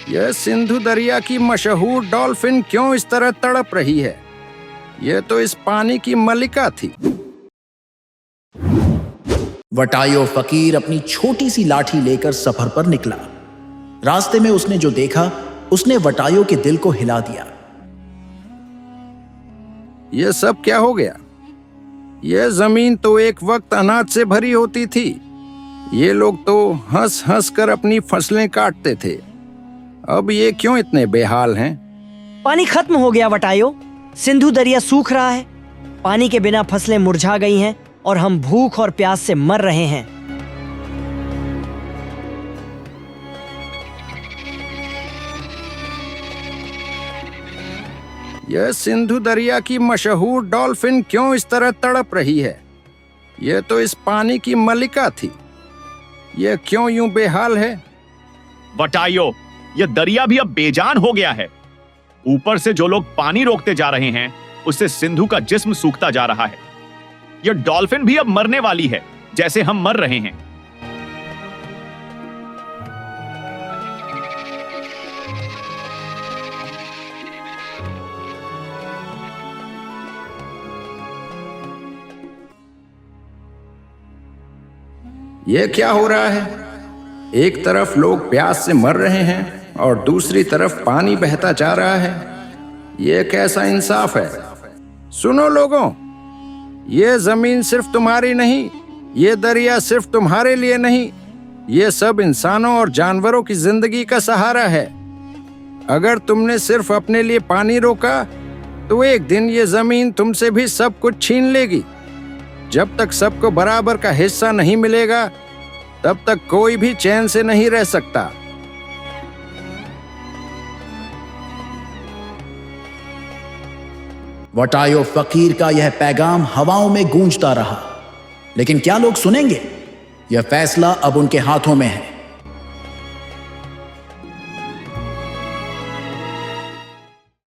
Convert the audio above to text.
यह सिंधु दरिया की मशहूर डॉल्फिन क्यों इस तरह तड़प रही है? यह तो इस पानी की मलिका थी। वटायो फकीर अपनी छोटी सी लाठी लेकर सफर पर निकला। रास्ते में उसने जो देखा उसने वटायो के दिल को हिला दिया। यह सब क्या हो गया? यह जमीन तो एक वक्त अनाज से भरी होती थी। ये लोग तो हंस हंस कर अपनी फसलें काटते थे। अब ये क्यों इतने बेहाल हैं? पानी खत्म हो गया वटायो। सिंधु दरिया सूख रहा है। पानी के बिना फसलें मुरझा गई हैं और हम भूख और प्यास से मर रहे हैं। यह सिंधु दरिया की मशहूर डॉल्फिन क्यों इस तरह तड़प रही है? यह तो इस पानी की मलिका थी। यह क्यों यूं बेहाल है? वटायो, यह दरिया भी अब बेजान हो गया है। ऊपर से जो लोग पानी रोकते जा रहे हैं उससे सिंधु का जिस्म सूखता जा रहा है। यह डॉल्फिन भी अब मरने वाली है, जैसे हम मर रहे हैं। यह क्या हो रहा है? एक तरफ लोग प्यास से मर रहे हैं और दूसरी तरफ पानी बहता जा रहा है। यह कैसा इंसाफ है? सुनो लोगों, यह जमीन सिर्फ तुम्हारी नहीं, यह दरिया सिर्फ तुम्हारे लिए नहीं, यह सब इंसानों और जानवरों की जिंदगी का सहारा है। अगर तुमने सिर्फ अपने लिए पानी रोका तो एक दिन यह जमीन तुमसे भी सब कुछ छीन लेगी। जब तक सबको बराबर का हिस्सा नहीं मिलेगा तब तक कोई भी चैन से नहीं रह सकता। वटायो फकीर का यह पैगाम हवाओं में गूंजता रहा, लेकिन क्या लोग सुनेंगे? यह फैसला अब उनके हाथों में है।